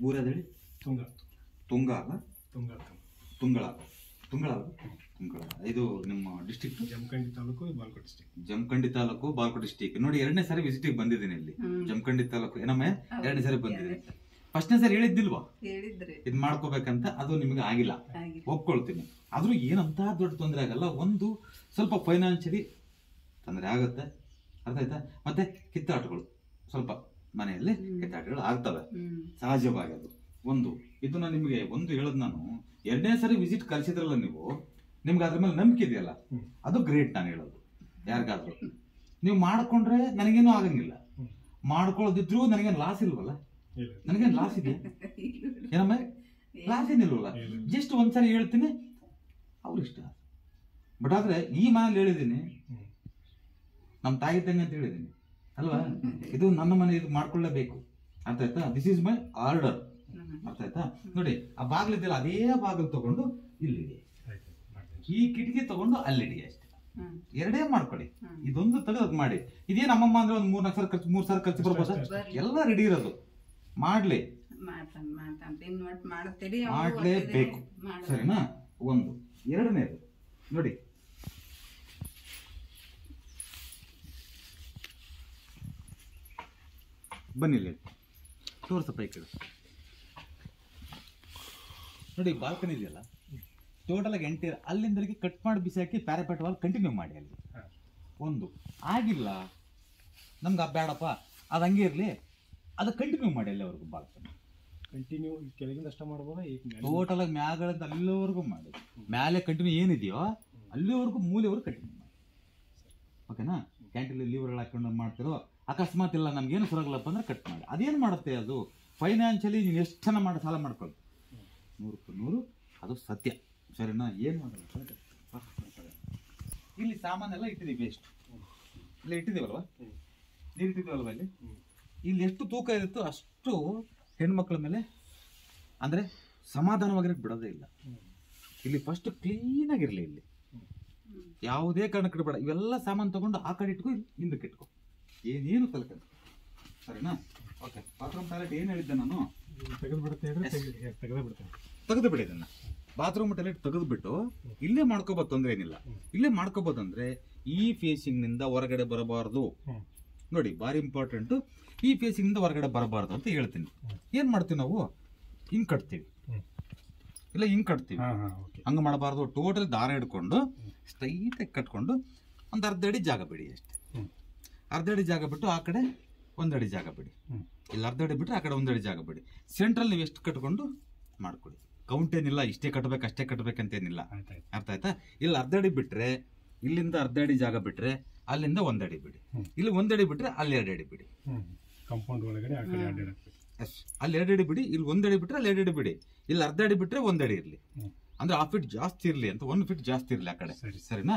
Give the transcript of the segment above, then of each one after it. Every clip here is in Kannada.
ಊರದೇಳಿ ತುಂಗ ತುಂಗ ಅಲ್ಲ ತುಂಗ ತುಂಗಳ ತುಂಗಳ ತುಂಗಳ. ಇದು ನಿಮ್ಮ district Jamkhandi taluk Balakot district. Jamkhandi taluk Balakot district. ನೋಡಿ 2ನೇ ಸಾರಿ ವಿಸಿಟಿಗೆ ಬಂದಿದ್ದೀನಿ ಇಲ್ಲಿ ಜಮಖಂಡಿ ತಾಲೂಕು. ಏನಮ್ಮ 2ನೇ ಸಾರಿ ಬಂದಿದ್ದೀನಿ. ಫಸ್ಟ್ನೇ ಸಾರಿ ಹೇಳಿದ್ದಿಲ್ವಾ ಇದ್ ಮಾಡ್ಕೋಬೇಕಂತ? ಅದು ನಿಮ್ಗೆ ಆಗಿಲ್ಲ, ಒಪ್ಕೊಳ್ತೀನಿ. ಆದ್ರೂ ಏನಂತ ದೊಡ್ಡ ತೊಂದರೆ ಆಗಲ್ಲ. ಒಂದು ಸ್ವಲ್ಪ ಫೈನಾನ್ಷಿಯಲಿ ತೊಂದರೆ ಆಗುತ್ತೆ, ಅರ್ಥ ಆಯ್ತಾ? ಮತ್ತೆ ಕಿತ್ತಾಟಗಳು ಸ್ವಲ್ಪ ಮನೆಯಲ್ಲಿ ಕಿತ್ತಾಟಗಳು ಆಗ್ತವೆ, ಸಹಜವಾಗಿ. ಅದು ಒಂದು ಇದನ್ನ ನಿಮ್ಗೆ ಒಂದು ಹೇಳದ್ ನಾನು. 2ನೇ ಸಾರಿ ವಿಸಿಟ್ ಕಳ್ಸಿದ್ರಲ್ಲ ನೀವು, ನಿಮ್ಗೆ ಅದ್ರ ಮೇಲೆ ನಂಬಿಕೆ ಇದೆಯಲ್ಲ, ಅದು ಗ್ರೇಟ್. ನಾನು ಹೇಳೋದು ಯಾರಿಗಾದ್ರು, ನೀವು ಮಾಡ್ಕೊಂಡ್ರೆ ನನಗೇನು ಆಗಂಗಿಲ್ಲ, ಮಾಡ್ಕೊಳ್ಳೋದಿದ್ರು ನನಗೇನು ಲಾಸ್ ಇಲ್ವಲ್ಲ? ನನಗೇನು ಲಾಸ್ ಇದೆಯಾ? ಏನಮ್ಮ ಲಾಸ್ ಏನಿಲ್ವಲ್ಲ? ಜಸ್ಟ್ ಒಂದ್ಸರಿ ಹೇಳ್ತೀನಿ, ಅವ್ರು ಇಷ್ಟ. ಬಟ್ ಆದ್ರೆ ಈ ಮನೇಲಿ ಹೇಳಿದೀನಿ, ನಮ್ ತಾಯಿ ತಂಗಿ ಅಂತ ಹೇಳಿದೀನಿ ಅಲ್ವಾ? ಇದು ನನ್ನ ಮನೆ, ಇದು ಮಾಡ್ಕೊಳ್ಳೇಬೇಕು, ಅರ್ಥ ಆಯ್ತಾ? ದಿಸ್ ಇಸ್ ಮೈ ಆರ್ಡರ್, ಅರ್ಥ ಆಯ್ತಾ? ನೋಡಿ ಆ ಬಾಗಿಲಿದ್ದಲ್ಲ, ಅದೇ ಬಾಗಿಲು ತಗೊಂಡು ಇಲ್ಲಿಡಿ, ಈ ಕಿಟಕಿ ತಗೊಂಡು ಅಲ್ಲಿಡಿ, ಅಷ್ಟೇ. 2 ಮಾಡ್ಕೊಳ್ಳಿ. ಇದೊಂದು ತೆಗೆದು ಮಾಡಿ. ಇದೇನು ಅಮ್ಮಮ್ಮ ಅಂದ್ರೆ ಒಂದು 3 ಸಾವಿರ ಖರ್ಚು ಬರ್ಬೋದ? ಎಲ್ಲ ರೆಡಿ ಇರೋದು, ಮಾಡ್ಲಿ, ಮಾಡ್ಲೇಬೇಕು, ಸರಿನಾ? ಒಂದು. 2ನೇದು ನೋಡಿ, ಬನ್ನಿಲ್ಲಿ ತೋರ್ಸಪ್ಪ ಈ ಕಡೆ. ನೋಡಿ ಬಾಲ್ಕನಿ ಇದೆಯಲ್ಲ, ಟೋಟಲ್ ಆಗಿ ಎಂಟೀರ್ ಅಲ್ಲಿಂದಲಿಗೆ ಕಟ್ ಮಾಡಿ ಬಿಸಿ ಹಾಕಿ ಪ್ಯಾರಾಪೆಟ್ ವಾಲ್ ಕಂಟಿನ್ಯೂ ಮಾಡಿ. ಅಲ್ಲಿ ಒಂದು ಆಗಿಲ್ಲ, ನಮ್ಗೆ ಬೇಡಪ್ಪ ಅದು ಹಂಗೆ ಇರಲಿ, ಅದು ಕಂಟಿನ್ಯೂ ಮಾಡಿ ಅಲ್ಲಿವರೆಗೂ. ಬಾಲ್ಕನಿ ಕಂಟಿನ್ಯೂ ಕೆಳಗಿಂದ ಅಷ್ಟ ಮಾಡ್ಬೋದಾ? ಟೋಟಲ್ ಆಗಿ ಮ್ಯಾಗಳಿಂದ ಅಲ್ಲಿವರೆಗೂ ಮಾಡಿ, ಮ್ಯಾಲೆ ಕಂಟಿನ್ಯೂ ಏನಿದೆಯೋ ಅಲ್ಲಿವರೆಗೂ ಮೂಲೆವರೆಗೂ ಕಂಟಿನ್ಯೂ ಮಾಡಿ, ಓಕೆನಾ? ಕ್ಯಾಂಟೀನ್ ಲೀವರ್ಗಳು ಹಾಕೊಂಡು ಮಾಡ್ತಿರೋ, ಅಕಸ್ಮಾತ್ ಇಲ್ಲ ನಮ್ಗೇನು ಸೊರಗಲ್ಲಪ್ಪ ಅಂದ್ರೆ ಕಟ್ ಮಾಡಿ. ಅದೇನು ಮಾಡುತ್ತೆ ಅದು? ಫೈನಾನ್ಷಿಯಲಿ ನೀನು ಎಷ್ಟು ಜನ ಮಾಡಿ ಸಾಲ ಮಾಡ್ಕೊಳ್ಳಿ, 100% ಅದು ಸತ್ಯ, ಸರಿನಾ? ಏನು ಮಾಡಲ್ಲ. ಇಲ್ಲಿ ಸಾಮಾನೆಲ್ಲ ಇಟ್ಟಿದ್ದೀವಿ, ವೇಸ್ಟ್ ಇಲ್ಲ ಇಟ್ಟಿದ್ದೀವಲ್ವ, ನೀರು ಇಟ್ಟಿದ್ದೀವಲ್ವ ಇಲ್ಲಿ. ಇಲ್ಲಿ ಎಷ್ಟು ತೂಕ ಇರುತ್ತೋ ಅಷ್ಟು ಹೆಣ್ಮಕ್ಳ ಮೇಲೆ ಅಂದರೆ ಸಮಾಧಾನವಾಗಿರಕ್ಕೆ ಬಿಡೋದೇ ಇಲ್ಲ. ಇಲ್ಲಿ ಫಸ್ಟ್ ಕ್ಲೀನಾಗಿರಲಿ, ಇಲ್ಲಿ ಯಾವುದೇ ಕಾರಣಕ್ಕೆ ಬೇಡ. ಇವೆಲ್ಲ ಸಾಮಾನು ತಗೊಂಡು ಆ ಕಡೆ ಇಟ್ಕೊ, ಹಿಂದಕ್ಕೆ ಇಟ್ಕೊ, ಏನೇನು ತಲಕ, ಸರಿನಾ? ಓಕೆ. ಬಾತ್ರೂಮ್ ಟಾಯ್ಲೆಟ್ ಏನು ಹೇಳಿದ್ದೆ ನಾನು? ತೆಗೆದು ಬಿಡ್ತೇನೆ, ತೆಗೆದು ಬಿಡಿ ಇದನ್ನ. ಬಾತ್ರೂಮ್ ಟಾಯ್ಲೆಟ್ ತೆಗೆದುಬಿಟ್ಟು ಇಲ್ಲೇ ಮಾಡ್ಕೋಬೋದು, ತೊಂದರೆ ಏನಿಲ್ಲ. ಇಲ್ಲೇ ಮಾಡ್ಕೋಬೋದು. ಅಂದ್ರೆ ಈ ಫೇಸಿಂಗ್ ನಿಂದ ಹೊರಗಡೆ ಬರಬಾರ್ದು. ನೋಡಿ ಭಾರಿ ಇಂಪಾರ್ಟೆಂಟ್, ಈ ಫೇಸಿಂಗ್ ನಿಂದ ಹೊರಗಡೆ ಬರಬಾರ್ದು ಅಂತ ಹೇಳ್ತೀನಿ. ಏನ್ ಮಾಡ್ತೀವಿ ನಾವು? ಹಿಂಗ್ ಕಟ್ತೀವಿ, ಇಲ್ಲ ಹಿಂಗ್ ಕಟ್ತೀವಿ, ಹಂಗ ಮಾಡಬಾರ್ದು. ಟೋಟಲ್ ದಾರ ಹಿಡ್ಕೊಂಡು ಸ್ಟ್ರೈಟಾಗಿ ಕಟ್ಕೊಂಡು ಒಂದು ಅರ್ಧ ಅಡಿ ಜಾಗ ಬಿಡಿ, ಅಷ್ಟೇ. ಅರ್ಧ ಅಡಿ ಜಾಗ ಬಿಟ್ಟು ಆ ಕಡೆ 1 ಅಡಿ ಜಾಗ ಬಿಡಿ, ಇಲ್ಲ ಅರ್ಧ ಅಡಿ ಬಿಟ್ಟರೆ ಆ ಕಡೆ 1 ಅಡಿ ಜಾಗ ಬಿಡಿ. ಸೆಂಟ್ರಲ್ ನೀವು ಎಷ್ಟು ಕಟ್ಕೊಂಡು ಮಾಡ್ಕೊಳ್ಳಿ, ಕೌಂಟ್ ಏನಿಲ್ಲ, ಇಷ್ಟೇ ಕಟ್ಬೇಕು ಅಷ್ಟೇ ಕಟ್ಬೇಕಂತೇನಿಲ್ಲ, ಅರ್ಥ ಆಯ್ತಾ? ಇಲ್ಲಿ ಅರ್ಧ ಅಡಿ ಬಿಟ್ರೆ, ಇಲ್ಲಿಂದ ಅರ್ಧ ಅಡಿ ಜಾಗ ಬಿಟ್ರೆ ಅಲ್ಲಿಂದ 1 ಅಡಿ ಬಿಡಿ, ಇಲ್ಲಿ 1 ಅಡಿ ಬಿಟ್ರೆ ಅಲ್ಲಿ 2 ಅಡಿ ಬಿಡಿ. ಕಾಂಪೌಂಡ್ ಒಳಗಡೆ ಅಲ್ಲಿ 2 ಅಡಿ ಬಿಡಿ, ಇಲ್ಲಿ 1 ಅಡಿ ಬಿಟ್ರೆ ಅಲ್ಲಿ 2 ಅಡಿ ಬಿಡಿ, ಇಲ್ಲಿ ಅರ್ಧ ಅಡಿ ಬಿಟ್ರೆ 1 ಅಡಿ ಇರಲಿ. ಅಂದ್ರೆ 1/2 ಫೀಟ್ ಜಾಸ್ತಿ ಇರಲಿ ಅಂತ, 1 ಫೀಟ್ ಜಾಸ್ತಿ ಇರಲಿ ಆ ಕಡೆ, ಸರಿನಾ?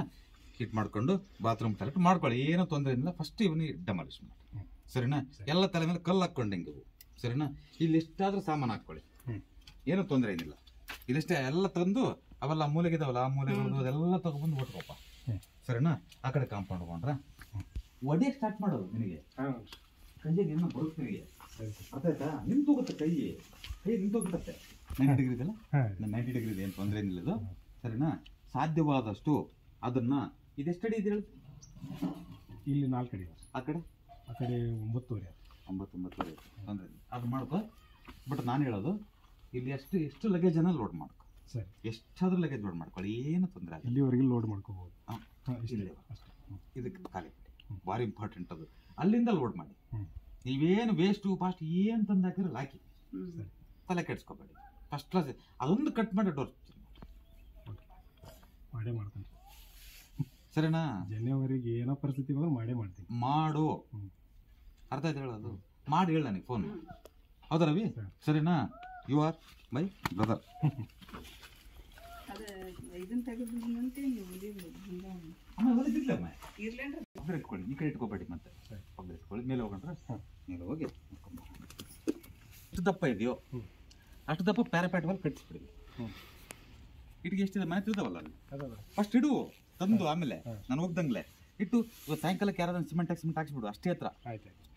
ಹಿಟ್ ಮಾಡ್ಕೊಂಡು ಬಾತ್ರೂಮ್ ಟಾಯ್ಲೆಟ್ ಮಾಡ್ಕೊಳ್ಳಿ, ಏನೋ ತೊಂದರೆ ಇಲ್ಲ. ಫಸ್ಟ್ ಇವನಿಗೆ ಡೆಮಾಲಿಷ್ ಮಾಡಿ, ಸರಿನಾ? ಎಲ್ಲ ತಲೆ ಮೇಲೆ ಕಲ್ಲು ಹಾಕೊಂಡಂಗೆ, ಸರಿನಾ? ಇಲ್ಲಿ ಎಷ್ಟಾದ್ರೂ ಸಾಮಾನು ಹಾಕೊಳ್ಳಿ, ಏನೋ ತೊಂದರೆ ಏನಿಲ್ಲ. ಇದಿಷ್ಟೇ ಎಲ್ಲ ತಂದು ಅವೆಲ್ಲ ಮೂಲೆಗಿದಾವಲ್ಲ, ಆ ಮೂಲೆಗಳು ಅದೆಲ್ಲ ತಗೊಬಂದು ಒಟ್ಕೊಪ್ಪ, ಸರಿನಾ? ಆ ಕಡೆ ಕಾಂಪೌಂಡ್ ಹೋಗ್ರ ಒಡೆಯಕ್ಕೆ ಸ್ಟಾರ್ಟ್ ಮಾಡೋದು. ನಿನಗೆ ಕೈಯಾಗ ಏನೋ ಬರುತ್ತೆ ನಿನಗೆ, ಅರ್ಥ ಆಯ್ತಾ? ನಿಂತೋಗುತ್ತೆ, ಕೈ ನಿಂತೋಗ್ಬಿಡುತ್ತೆ. 90 ಡಿಗ್ರಿ ಇದೆಲ್ಲ, 90 ಡಿಗ್ರಿ ಏನು ತೊಂದರೆ ಏನಿಲ್ಲ ಇದು, ಸರಿನಾ? ಸಾಧ್ಯವಾದಷ್ಟು ಅದನ್ನ, ಇದೆಷ್ಟಡಿ ಇದೆ ಹೇಳಿ? ಇಲ್ಲಿ 4 ಅಡಿ, ಆ ಕಡೆ 9.5 ತೊಂದರೆ ಇಲ್ಲ, ಅದು ಮಾಡ್ಕೊ. ಬಟ್ ನಾನು ಹೇಳೋದು, ಇಲ್ಲಿ ಎಷ್ಟು ಲಗೇಜನ್ನು ಲೋಡ್ ಮಾಡ್ಕೊ, ಸರಿ? ಎಷ್ಟಾದ್ರೂ ಲಗೇಜ್ ಲೋಡ್ ಮಾಡ್ಕೊಳ್ಳಿ, ಏನು ತೊಂದರೆ ಆಗಲ್ಲ. ಇಲ್ಲಿವರೆಗೆ ಲೋಡ್ ಮಾಡ್ಕೋಬಹುದು, ಇದಕ್ಕೆ ಖಾಲಿ ಭಾರಿ ಇಂಪಾರ್ಟೆಂಟ್ ಅದು. ಅಲ್ಲಿಂದ ಲೋಡ್ ಮಾಡಿ, ನೀವೇನು ವೇಸ್ಟ್ ಫಾಸ್ಟ್ ಏನು ತಂದು ಹಾಕಿದ್ರೆ ಹಾಕಿ, ತಲೆ ಕೆಡ್ಸ್ಕೊಬೇಡಿ. ಫಸ್ಟ್ ಕ್ಲಾಸ್ ಅದೊಂದು ಕಟ್ ಮಾಡಿ ಡೋರ್ ಮಾಡೇ ಮಾಡ್ತೀನಿ, ಸರಿನಾ? ಜನವರಿಗೆ ಏನೋ ಪರಿಸ್ಥಿತಿ ಬಂದ್ರೆ ಮಾಡೇ ಮಾಡ್ತೀನಿ. ಮಾಡು, ಅರ್ಥ ಆಯ್ತು ಹೇಳೋದು? ಮಾಡಿ ಹೇಳ ನನಗೆ ಫೋನ್, ಹೌದಾ ರವಿ? ಸರಿನಾ? You are my brother. ಇಟ್ಕೊಳ್ಳಿ, ಈ ಕಡೆ ಇಟ್ಕೋಬೇಡಿ, ಮತ್ತೆ ಪಕ್ಕದ ಇಟ್ಕೊಳ್ಳಿ. ಮೇಲೆ ಹೋಗೊಂಡ್ರೆ ಮೇಲೆ ಹೋಗಿ ಎಷ್ಟು ದಪ್ಪ ಇದೆಯೋ ಅಷ್ಟು ದಪ್ಪ ಪ್ಯಾರಾಪ್ಯಾಟ್ ವಾಲ್ ಕಟ್ಟಿಸ್ಬಿಡಿ. ಇಟ್ಟಿಗೆ ಎಷ್ಟಿದೆ ಮನೆ ತಿಳ್ದವಲ್ಲ ಅಲ್ಲಿ, ಫಸ್ಟ್ ಇಡು ತಂದು, ಆಮೇಲೆ ನಾನು ಹೋಗ್ದಂಗ್ಲೆ ಇಟ್ಟು ಸಾಯಂಕಾಲಕ್ಕೆ ಯಾರಾದ್ರೂ ಸಿಮೆಂಟ್ ಹಾಕ್ಸ್ಬಿಡು, ಅಷ್ಟೇ ಹತ್ರ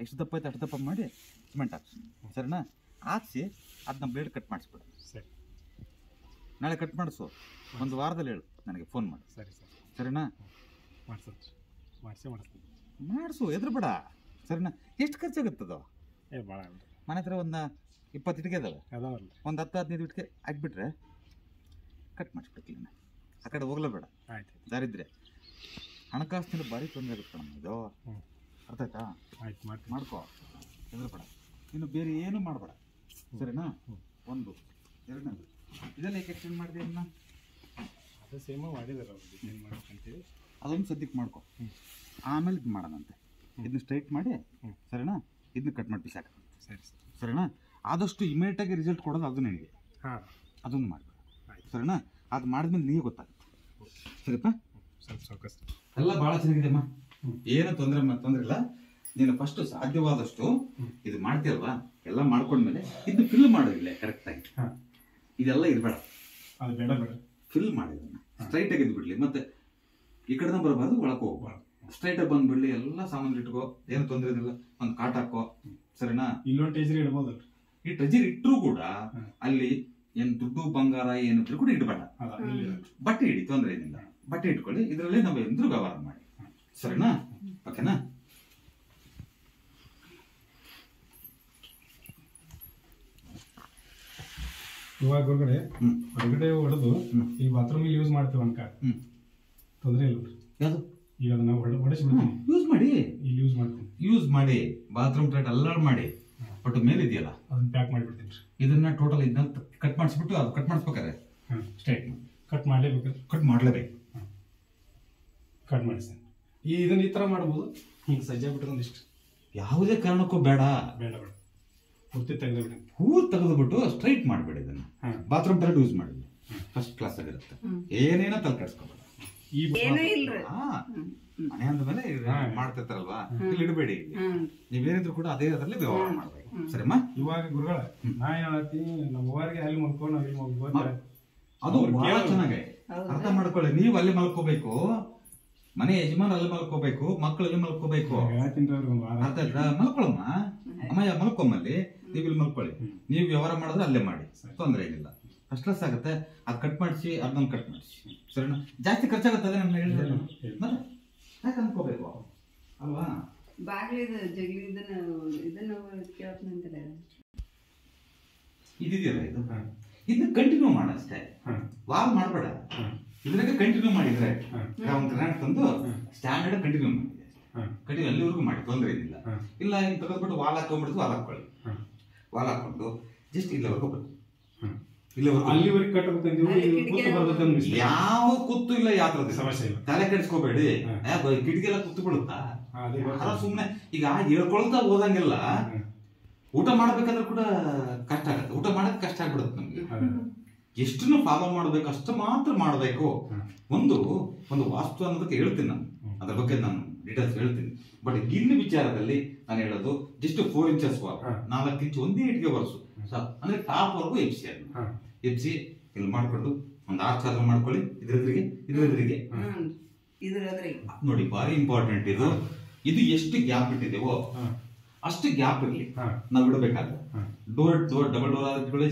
ಎಷ್ಟು ದಪ್ಪ ಐತೆ ಅಷ್ಟು ದಪ್ಪ ಮಾಡಿ ಸಿಮೆಂಟ್ ಹಾಕ್ಸಿ, ಸರಿನಾ? ಹಾಕ್ಸಿ ಅದನ್ನ ಬ್ಲೇಡ್ ಕಟ್ ಮಾಡಿಸ್ಬಿಡು. ಸರಿ, ನಾಳೆ ಕಟ್ ಮಾಡಿಸು, ಒಂದು ವಾರದಲ್ಲಿ ಹೇಳು ನನಗೆ ಫೋನ್ ಮಾಡಿ. ಸರಿ ಸರ್, ಸರಿನಾ? ಮಾಡಿಸು, ಎದುರುಬೇಡ. ಸರಿನಾ? ಎಷ್ಟು ಖರ್ಚಾಗುತ್ತದೋ? ಭಾಳ ಮನೆ ಹತ್ರ ಒಂದು 20 ಇಟ್ಟಿಗೆ ಅದಾವೆ, ಒಂದು 10-15 ಇಟ್ಟಿಗೆ ಹಾಕ್ಬಿಟ್ರೆ ಕಟ್ ಮಾಡಿಸ್ಬಿಡ್ತೀನಿ. ಆ ಕಡೆ ಹೋಗ್ಲೇಬೇಡ. ಆಯ್ತು, ದಾರಿದ್ರೆ ಹಣಕಾಸಿನ ಭಾರಿ ತೊಂದರೆ ಆಗುತ್ತೆ ನಮ್ಮ ಇದು. ಅರ್ಥ ಆಯ್ತಾ? ಆಯ್ತು, ಮಾಡ್ಕೋ, ಹೆದರ್ಬೇಡ. ಇನ್ನು ಬೇರೆ ಏನು ಮಾಡಬೇಡ. ಸರಿನಾ? ಒಂದು ಎರಡನೇದು ಇದೆಲ್ಲ ಏಕೆ ಎಕ್ಸ್ಟೆಂಡ್ ಮಾಡಿದೆ? ಇನ್ನು ಅದು ಸೇಮ ಮಾಡಿದಾರೆ ಅವ್ರು, ಡಿಸೈನ್ ಮಾಡ್ಕೊಂತೀವಿ. ಅದೊಂದು ಸದ್ಯಕ್ಕೆ ಮಾಡ್ಕೊ, ಆಮೇಲೆ ಇದು ಮಾಡೋಣಂತೆ. ಇದನ್ನ ಸ್ಟ್ರೈಟ್ ಮಾಡಿ, ಸರಿನಾ? ಇದನ್ನ ಕಟ್ ಮಾಡಿ ಬಿಸಾಕ. ಸರಿ, ಸರಿನಾ? ಆದಷ್ಟು ಇಮಿಡಿಯೇಟಾಗಿ ರಿಸಲ್ಟ್ ಕೊಡೋದು ಅದು ನಿನಗೆ. ಅದೊಂದು ಮಾಡಬೇಡ. ಸರಿನಾ? ಅದು ಮಾಡಿದ್ಮೇಲೆ ನೀವೇ ಗೊತ್ತಾಗುತ್ತೆ. ಸರಿಪ್ಪ? ಸ್ವಲ್ಪ ಸಾವಕಾಶ. ಎಲ್ಲ ಭಾಳ ಚೆನ್ನಾಗಿದೆಮ್ಮ, ಏನು ತೊಂದರೆ ಇಲ್ಲ. ನೀನು ಫಸ್ಟ್ ಸಾಧ್ಯವಾದಷ್ಟು ಇದು ಮಾಡ್ತೀಯಲ್ವಾ, ಎಲ್ಲ ಮಾಡ್ಕೊಂಡ್ಮೇಲೆ ಇದನ್ನ ಫಿಲ್ ಮಾಡೋದಿಲ್ಲ ಕರೆಕ್ಟಾಗಿ. ಇದೆಲ್ಲ ಇರಬೇಡ, ಅದು ಬೇಡ ಬೇಡ. ಫಿಲ್ ಮಾಡಿದನ್ನ ಸ್ಟ್ರೈಟಾಗಿ ಇದ್ಬಿಡ್ಲಿ. ಮತ್ತೆ ಈ ಕಡೆನ ಬರಬಾರ್ದು, ಒಳಕ್ಕೆ ಹೋಗ್ಬಾರ್ದು. ಸ್ಟ್ರೈಟಾಗಿ ಬಂದ್ಬಿಡ್ಲಿ. ಎಲ್ಲ ಸಾಮಾನು ಇಟ್ಕೋ, ಏನು ತೊಂದರೆ ಇಲ್ಲ. ಒಂದು ಕಾಟ್ ಹಾಕೋ. ಸರಿನಾ? ಇಲ್ಲೊಂದು ಟೇಜರಿ ಇಡ್ಬೋದಲ್ಲ. ಈ ಟ್ರೆಜರಿ ಇಟ್ಟರು ಕೂಡ ಅಲ್ಲಿ ಏನು ದುಡ್ಡು ಬಂಗಾರ ಏನಿದ್ರು ಕೂಡ ಇಡಬೇಡ. ಬಟ್ಟೆ ಇಡಿ, ತೊಂದರೆ ಏನಿಲ್ಲ. ಬಟ್ಟೆ ಇಟ್ಕೊಳ್ಳಿ. ಇದರಲ್ಲಿ ನಾವು ಎಂದ್ರೂ ವ್ಯವಹಾರ ಮಾಡಿ. ಸರಿನಾ? ಓಕೆನಾ? ಇವಾಗ ಹೊರಗಡೆ ಹೊಡೆದು ಈ ಬಾತ್ರೂಮ್ ಯೂಸ್ ಮಾಡ್ತೀವಿ ಅನ್ಕ, ತೊಂದರೆ ಇಲ್ಲ. ಯಾವುದು? ಈಗ ಅದನ್ನ ಹೊಡೆಸ್ಬಿಡ್ತೀನಿ. ಯೂಸ್ ಮಾಡಿ, ಇಲ್ಲಿ ಯೂಸ್ ಮಾಡ್ತೀನಿ. ಯೂಸ್ ಮಾಡಿ ಬಾತ್ರೂಮ್ ಟೈಟ್ ಅಲ್ಲಾಡ್ ಮಾಡಿ, ಬಟ್ ಮೇಲೆ ಇದೆಯಲ್ಲ ಅದನ್ನ ಪ್ಯಾಕ್ ಮಾಡಿಬಿಡ್ತೀನಿ. ಇದನ್ನ ಟೋಟಲ್ ಇದನ್ನ ಕಟ್ ಮಾಡಿಸ್ಬಿಟ್ಟು ಅದು ಕಟ್ ಮಾಡಿಸ್ಬೇಕಾರೆ ಸ್ಟ್ರೈಟ್ ಕಟ್ ಮಾಡಲೇಬೇಕು. ಕಟ್ ಮಾಡಲೇಬೇಕು. ಕಟ್ ಮಾಡಿಸ್ತೀನಿ. ಇದನ್ನ ಈ ಥರ ಮಾಡ್ಬೋದು. ಹಿಂಗೆ ಸಜ್ಜೆ ಬಿಟ್ಟರೆ ಒಂದಿಷ್ಟು ಯಾವುದೇ ಕಾರಣಕ್ಕೂ ಬೇಡ. ಬೇಡ ಬೇಡ, ಪೂರ್ತಿ ತೆಗೆದುಬಿಡಿ. ಹೂವು ತೆಗೆದುಬಿಟ್ಟು ಸ್ಟ್ರೈಟ್ ಮಾಡಬೇಡಿ. ಇದನ್ನ ಬಾತ್ರೂಮ್ ಟೈಟ್ ಯೂಸ್ ಮಾಡಿ, ಫಸ್ಟ್ ಕ್ಲಾಸ್ ಆಗಿರುತ್ತೆ. ಏನೇನೋ ತಲೆ ಕೆಡಿಸ್ಕೋಬೇಡ. ಮನೆ ಅಂದ್ಮೇಲೆ ಮಾಡ್ತಿರ್ತಾರಲ್ವಾ, ಇಲ್ಲಿ ಇಡಬೇಡಿ. ನೀವೇನಿದ್ರು ಕೂಡ ಅದೇ ಅದರಲ್ಲಿ ವ್ಯವಹಾರ ಮಾಡ್ಬೇಕು. ಸರಿಮ್ಮ? ಇವಾಗ ಗುರುಗಳ ನಾ ಏನ್ ಹೇಳ್ತೀನಿ, ನಮ್ಮ ಊರಿಗೆ ಅಲ್ಲಿ ಮಲ್ಕೊಂಡು ಅಲ್ಲಿ ಮಲ್ಕೊಂಡು ಅದು ಬಹಳ ಚೆನ್ನಾಗಿ ಅರ್ಥ ಮಾಡ್ಕೊಳ್ಳಿ. ನೀವು ಅಲ್ಲಿ ಮಲ್ಕೋಬೇಕು, ಮನೆ ಯಜಮಾನ್ ಅಲ್ಲಿ ಮಲ್ಕೋಬೇಕು, ಮಕ್ಕಳಲ್ಲಿ ಮಲ್ಕೋಬೇಕು. ಅರ್ಥ ಆಯ್ತಾ? ಮಲ್ಕೊಳಮ್ಮ, ಅಮ್ಮಯ್ಯ ಮಲ್ಕೊಮ್ಮಲ್ಲಿ, ನೀವು ಇಲ್ಲಿ ಮಲ್ಕೊಳ್ಳಿ. ನೀವು ವ್ಯವಹಾರ ಮಾಡಿದ್ರೆ ಅಲ್ಲೇ ಮಾಡಿ, ತೊಂದರೆ ಏನಿಲ್ಲ. ಫಸ್ಟ್ ಕ್ಲಾಸ್ ಆಗುತ್ತೆ. ಅದು ಕಟ್ ಮಾಡಿಸಿ, ಅದನ್ನ ಕಟ್ ಮಾಡಿಸಿ. ಸರಿನಾ? ಜಾಸ್ತಿ ಖರ್ಚಾಗುತ್ತದೆ ನಮ್ಮ ಹೇಳಿದ್ರೆ ಯಾಕೆ ಅನ್ಕೋಬೇಕು ಅಲ್ವಾ? ಇದಿದೆಯಲ್ಲ, ಇದನ್ನ ಕಂಟಿನ್ಯೂ ಮಾಡಷ್ಟೇ, ವಾಲ್ ಮಾಡಬೇಡ. ಇದ್ರಾಗ ಕಂಟಿನ್ಯೂ ಮಾಡಿದ್ರೆ ಒಂದು ಗ್ರಾಂಡ್ ತಂದು ಸ್ಟ್ಯಾಂಡರ್ಡ್ ಕಂಟಿನ್ಯೂ ಮಾಡಿದೆ. ಕಂಟಿನ್ಯೂ ಅಲ್ಲಿವರೆಗೂ ಮಾಡಿ, ತೊಂದರೆ ಏನಿಲ್ಲ. ಇಲ್ಲ ಇನ್ನು ತೆಗೆದ್ಬಿಟ್ಟು ವಾಲ್ ಹಾಕೊಂಡ್ಬಿಡ್ತು, ವಾಲ್ ಹಾಕೊಳ್ಳಿ. ವಾಲ್ ಹಾಕೊಂಡು ಜಸ್ಟ್ ಇಲ್ಲಿವರೆಗೂ ಬರ್ತೀವಿ. ಅಲ್ಲಿವರೆಗೆ ಕಟ್ಟಬೇಕು. ಯಾವ ಕುತ್ತು ಇಲ್ಲ, ಯಾವ ಸಮಸ್ಯೆ ಇಲ್ಲ. ತಲೆ ಕೆಡಿಸ್ಕೋಬೇಡಿ. ಕಿಟಕಿ ಎಲ್ಲ ಕುತ್ತು ಬಿಡುತ್ತಾ? ಸುಮ್ನೆ ಈಗ ಹೇಳ್ಕೊಳ್ತಾ ಹೋದಂಗೆಲ್ಲ ಊಟ ಮಾಡ್ಬೇಕಂದ್ರೆ ಕೂಡ ಕಷ್ಟ ಆಗತ್ತೆ. ಊಟ ಮಾಡಕ್ ಕಷ್ಟ ಆಗ್ಬಿಡುತ್ತೆ ನಮ್ಗೆ. ಎಷ್ಟನ್ನು ಫಾಲೋ ಮಾಡ್ಬೇಕು ಅಷ್ಟು ಮಾತ್ರ ಮಾಡಬೇಕು. ಒಂದು ವಾಸ್ತು ಅನ್ನೋದಕ್ಕೆ ಹೇಳ್ತೀನಿ ನಾನು, ಅದ್ರ ಬಗ್ಗೆ ನಾನು ಡೀಟೇಲ್ಸ್ ಹೇಳ್ತೀನಿ. ಬಟ್ ಇಲ್ಲಿ ವಿಚಾರದಲ್ಲಿ ನಾನು ಹೇಳೋದು ಜಸ್ಟ್ 4 ಇಂಚಸ್ 4 ಇಂಚ್ ಒಂದೇ ಇಟ್ಟಿಗೆ ಬರ್ಸು, ಅಂದ್ರೆ ಟಾಪ್ ವರ್ಗು ಎಬ್ಸಿ ಇಲ್ಲಿ ಮಾಡ್ಕೊಂಡು ಒಂದು 6 ಚಾರ್ಜ್ ಮಾಡ್ಕೊಳ್ಳಿ. ಇದ್ರೆದ್ರಿಗೆ ನೋಡಿ, ಬಾರಿ ಇಂಪಾರ್ಟೆಂಟ್ ಇದು. ಇದು ಎಷ್ಟು ಗ್ಯಾಪ್ ಇಟ್ಟಿದ್ದೇವೋ ಅಷ್ಟು ಗ್ಯಾಪ್ ಇರಲಿ. ನಾವು ಇಡಬೇಕಾದ್ರೆ ಡಬಲ್ ಡೋರ್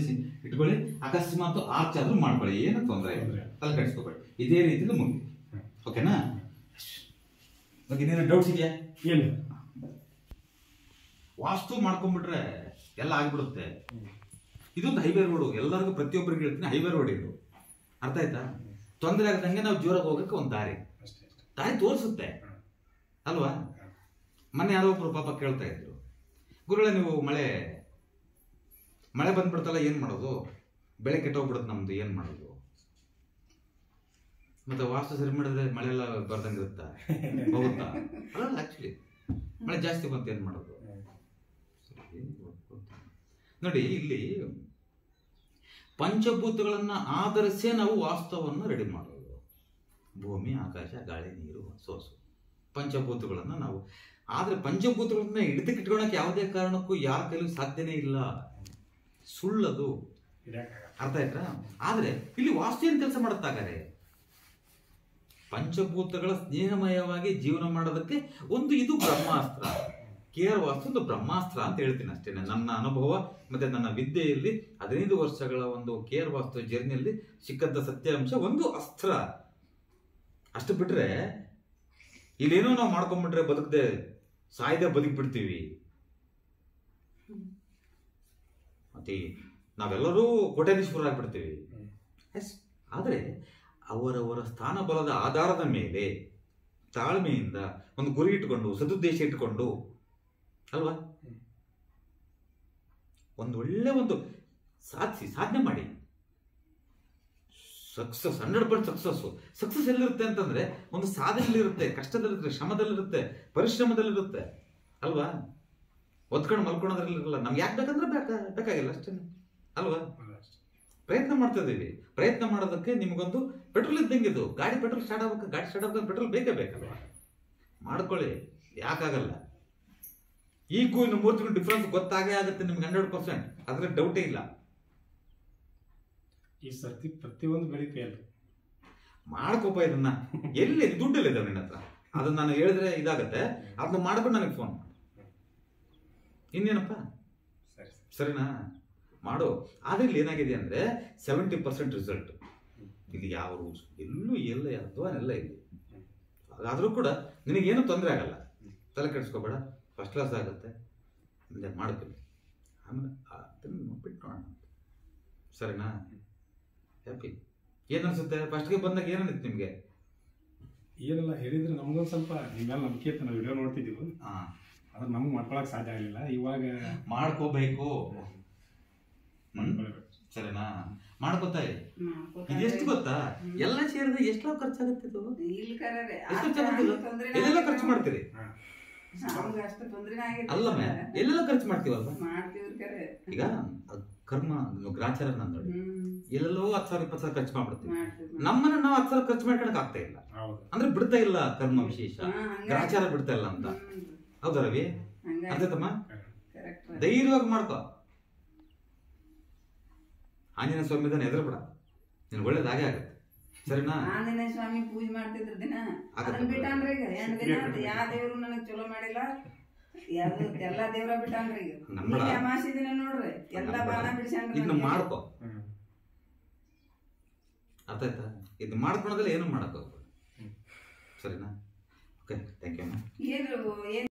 ಇಟ್ಕೊಳ್ಳಿ. ಅಕಸ್ಮಾತ್ 6 ಚಾರ್ಜ್ ಮಾಡ್ಕೊಳ್ಳಿ, ಏನು ತೊಂದರೆ ಇಲ್ಲ. ತಲೆ ಕೆಡಿಸ್ಕೋಬೇಡಿ. ಇದೇ ರೀತಿಯಲ್ಲಿ ಮುಗಿ. ಓಕೆನಾ? ಇನ್ನೇನು ಡೌಟ್ಸ್ ಇದೆಯಾ? ಏನು ವಾಸ್ತು ಮಾಡ್ಕೊಂಡ್ಬಿಟ್ರೆ ಎಲ್ಲ ಆಗ್ಬಿಡುತ್ತೆ. ಇದೊಂದು ಹೈವೇ ರೋಡು, ಎಲ್ಲರಿಗೂ ಪ್ರತಿಯೊಬ್ಬರಿಗೆ ಹೇಳ್ತೀನಿ, ಹೈವೇ ರೋಡ್ ಇದು. ಅರ್ಥ ಆಯ್ತಾ? ತೊಂದರೆ ಆಗದಂಗೆ ನಾವು ಜೋರಾಗಿ ಹೋಗಕ್ಕೆ ಒಂದು ದಾರಿ ತೋರಿಸುತ್ತೆ ಅಲ್ವಾ? ಮೊನ್ನೆ ಯಾರೋ ಒಬ್ರು ಪಾಪ ಕೇಳ್ತಾ ಇದ್ರು, ಗುರುಗಳೇ ನೀವು ಮಳೆ ಬಂದ್ಬಿಡ್ತಲ್ಲ, ಏನ್ ಮಾಡೋದು? ಬೆಳೆ ಕೆಟ್ಟೋಗ್ಬಿಡುತ್ತೆ ನಮ್ದು, ಏನ್ ಮಾಡೋದು? ಮತ್ತೆ ವಾಸ್ತು ಸರಿ ಮಾಡಿದ್ರೆ ಮಳೆ ಎಲ್ಲ ಬರ್ದಂಗಿರುತ್ತಾ, ಹೋಗುತ್ತಾ? ಅಲ್ಲ, ಆಕ್ಚುಲಿ ಮಳೆ ಜಾಸ್ತಿ ಬಂತು, ಏನ್ ಮಾಡೋದು? ನೋಡಿ, ಇಲ್ಲಿ ಪಂಚಭೂತಗಳನ್ನ ಆಧರಿಸೇ ನಾವು ವಾಸ್ತವವನ್ನು ರೆಡಿ ಮಾಡೋದು. ಭೂಮಿ, ಆಕಾಶ, ಗಾಳಿ, ನೀರು, ಸೋಸು, ಪಂಚಭೂತಗಳನ್ನ ನಾವು. ಆದ್ರೆ ಪಂಚಭೂತಗಳನ್ನ ಹಿಡಿದಕ್ಕಿಟ್ಕೊಳಕ್ಕೆ ಯಾವುದೇ ಕಾರಣಕ್ಕೂ ಯಾರ ಕೈಲೂ ಸಾಧ್ಯನೇ ಇಲ್ಲ. ಸುಳ್ಳದು. ಅರ್ಥ ಆಯ್ತಾ? ಆದ್ರೆ ಇಲ್ಲಿ ವಾಸ್ತು ಏನ್ ಕೆಲಸ ಮಾಡುತ್ತಾಗಾರೆ, ಪಂಚಭೂತಗಳ ಸ್ನೇಹಮಯವಾಗಿ ಜೀವನ ಮಾಡೋದಕ್ಕೆ ಒಂದು ಇದು ಬ್ರಹ್ಮಾಸ್ತ್ರ. ಕೇರ್ ವಾಸ್ತು ಒಂದು ಬ್ರಹ್ಮಾಸ್ತ್ರ ಅಂತ ಹೇಳ್ತೀನಿ ಅಷ್ಟೇ. ನನ್ನ ಅನುಭವ ಮತ್ತೆ ನನ್ನ ವಿದ್ಯೆಯಲ್ಲಿ 15 ವರ್ಷಗಳ ಒಂದು ಕೇರ್ ವಾಸ್ತು ಜರ್ನಿಯಲ್ಲಿ ಸಿಕ್ಕಂತ ಸತ್ಯಾಂಶ ಒಂದು ಅಸ್ತ್ರ. ಅಷ್ಟು ಬಿಟ್ರೆ ಇಲ್ಲೇನೋ ನಾವು ಮಾಡ್ಕೊಂಡ್ಬಿಟ್ರೆ ಬದುಕದೆ ಸಾಯ್ದೆ ಬದುಕ್ಬಿಡ್ತೀವಿ. ಮತ್ತೆ ನಾವೆಲ್ಲರೂ ಕೋಟ್ಯಾಧೀಶ್ವರ ಆಗ್ಬಿಡ್ತೀವಿ. ಆದ್ರೆ ಅವರವರ ಸ್ಥಾನ ಬಲದ ಆಧಾರದ ಮೇಲೆ ತಾಳ್ಮೆಯಿಂದ ಒಂದು ಗುರಿ ಇಟ್ಕೊಂಡು ಸದುದ್ದೇಶ ಇಟ್ಕೊಂಡು ಅಲ್ವಾ ಒಂದು ಒಳ್ಳೆ ಒಂದು ಸಾಧನೆ ಮಾಡಿ ಸಕ್ಸಸ್ 100% ಸಕ್ಸಸ್ ಎಲ್ಲಿರುತ್ತೆ ಅಂತಂದ್ರೆ ಒಂದು ಸಾಧನೆಯಲ್ಲಿರುತ್ತೆ, ಕಷ್ಟದಲ್ಲಿರುತ್ತೆ, ಶ್ರಮದಲ್ಲಿರುತ್ತೆ, ಪರಿಶ್ರಮದಲ್ಲಿರುತ್ತೆ ಅಲ್ವಾ. ಒತ್ಕೊಂಡು ಮಲ್ಕೊಳೋದ್ರಲ್ಲಿರಲ್ಲ. ನಮ್ಗೆ ಯಾಕೆ ಬೇಕಂದ್ರೆ ಬೇಕಾಗಿಲ್ಲ ಅಷ್ಟೇ ಅಲ್ವಾ. ಪ್ರಯತ್ನ ಮಾಡ್ತಾ ಇದೀವಿ. ಪ್ರಯತ್ನ ಮಾಡೋದಕ್ಕೆ ನಿಮ್ಗೊಂದು ಪೆಟ್ರೋಲ್ ಇದ್ದಂಗೆ ಇದು. ಗಾಡಿ ಪೆಟ್ರೋಲ್ ಸ್ಟಾರ್ಟ್ ಆಗ್ಬೇಕು, ಗಾಡಿ ಸ್ಟಾರ್ಟ್ ಆಗ್ಬೇಕು, ಪೆಟ್ರೋಲ್ ಬೇಕೇ ಬೇಕಲ್ವಾ. ಮಾಡ್ಕೊಳ್ಳಿ, ಯಾಕಾಗಲ್ಲ. ಈಗೂ ಇನ್ನು 3 ತಿಂಗಳು ಡಿಫ್ರೆನ್ಸ್ ಗೊತ್ತಾಗೇ ಆಗುತ್ತೆ ನಿಮ್ಗೆ 100%. ಅದ್ರ ಡೌಟೇ ಇಲ್ಲ. ಈ ಸರ್ತಿ ಪ್ರತಿಯೊಂದು ಬೆಳಿಗ್ಗೆ ಅಲ್ಲ ಮಾಡ್ಕೋಪ ಇದನ್ನ. ಎಲ್ಲಿ ದುಡ್ಡಿಲ್ಲ ಇದಾವೆ ನಿನ್ನ ಹತ್ರ. ಅದನ್ನ ನಾನು ಹೇಳಿದ್ರೆ ಇದಾಗತ್ತೆ. ಅದನ್ನ ಮಾಡ್ಕೊಂಡು ನನಗೆ ಫೋನ್ ಮಾಡಿ. ಇನ್ನೇನಪ್ಪ ಸರಿನಾ ಮಾಡು. ಆದ್ರೆ ಇಲ್ಲಿ ಏನಾಗಿದೆ ಅಂದ್ರೆ 70% ರಿಸಲ್ಟ್. ಇಲ್ಲಿ ಯಾವ ರೂಲ್ಸ್ ಎಲ್ಲೂ ಎಲ್ಲ ಅಧ್ವಾನೆಲ್ಲ ಇಲ್ಲಿ. ಆದ್ರೂ ಕೂಡ ನಿನಗೇನು ತೊಂದರೆ ಆಗಲ್ಲ. ತಲೆ ಕೆಡಿಸ್ಕೋಬೇಡ. ಫಸ್ಟ್ ಕ್ಲಾಸ್ ಆಗುತ್ತೆ. ಮಾಡ್ತೀನಿ ಆಮೇಲೆ ಬಿಟ್ಟು ನೋಡೋಣ. ಸರಿನಾ? ಹ್ಯಾಪಿ. ಏನ್ ಅನ್ಸುತ್ತೆ? ಫಸ್ಟ್ಗೆ ಬಂದಾಗ ಏನನ್ನಿತ್ತು ನಿಮ್ಗೆ? ಏನೆಲ್ಲ ಹೇಳಿದ್ರೆ ನಮ್ಗೊಂದು ಸ್ವಲ್ಪ ನಿಮ್ಮೆಲ್ಲ ನಂಬಿಕೆ ಇತ್ತು. ನಾವು ವಿಡಿಯೋ ನೋಡ್ತಿದ್ದೀವಿ, ಅದ್ರ ನಮ್ಗೆ ಮಾಡ್ಕೊಳಕ್ ಸಾಧ್ಯ ಆಗಲಿಲ್ಲ. ಇವಾಗ ಮಾಡ್ಕೋಬೇಕು. ಸರಿನಾ? ಮಾಡ್ಕೋತಾಯಿ. ಇದೆಷ್ಟು ಗೊತ್ತಾ? ಎಲ್ಲ ಸೇರಿದ್ರೆ ಎಷ್ಟು ಖರ್ಚಾಗುತ್ತೆ ಇದು? ಎಲ್ಲೆಲ್ಲ ಖರ್ಚು ಮಾಡ್ತೀರಿ ಅಲ್ಲ ಮೇ? ಎಲ್ಲೆಲ್ಲ ಖರ್ಚು ಮಾಡ್ತೀವಲ್ವ ಈಗ. ಕರ್ಮ ಗ್ರಾಚಾರ ನೋಡಿ ಎಲ್ಲೆಲ್ಲೋ 10,000-20,000 ಖರ್ಚು ಮಾಡ್ಬಿಡ್ತೀವಿ. ನಮ್ಮನ್ನ ನಾವು 10,000 ಖರ್ಚು ಮಾಡ್ಕೊಳಕ್ ಆಗ್ತಾ ಇಲ್ಲ ಅಂದ್ರೆ ಬಿಡ್ತಾ ಇಲ್ಲ. ಕರ್ಮ ವಿಶೇಷ, ಗ್ರಾಚಾರ ಬಿಡ್ತಾ ಇಲ್ಲ ಅಂತ. ಹೌದಾ ರವಿ? ಅದೇತಮ್ಮ, ಧೈರ್ಯವಾಗಿ ಮಾಡ್ಕೋ. ಆಂಜನೇಯ ಸ್ವಾಮಿ ಇದನ್ನ ಎದುರುಬೇಡ. ನೀನ್ ಒಳ್ಳೇದಾಗೇ ಆಗತ್ತೆ. ಸರಿನಾ? ಆಂಜನೇಯ ಸ್ವಾಮಿ ಪೂಜೆ ಮಾಡ್ತಿದ್ರ ದಿನ ಅದನ್ನ ಬಿಟ್ಟಾನ್ರಿ. ಈಗ 2 ದಿನ ಯಾವ ದೇವ್ರು ನನಗ್ ಚಲೋ ಮಾಡಿಲ್ಲ. ಎಲ್ಲಾ ದೇವ್ರ ಬಿಟ್ಟಾನ್ರಿ. ಈಗ ಅಮಾಸಿ ದಿನ ನೋಡ್ರಿ ಎಲ್ಲಾ ಬಾಣ ಬಿಡಿಸ್ಯಾನ್ರಿ. ಇದನ್ನ ಮಾಡ್ಕೋ. ಅರ್ಥ ಆಯ್ತಾ? ಇದನ್ನ ಮಾಡ್ಕೊಳೋದ್ರಲ್ಲಿ ಏನು ಮಾಡಕ್ ಹೋಗ್ಬೇಡ. ಸರಿನಾ? Okay, thank you. ಏನು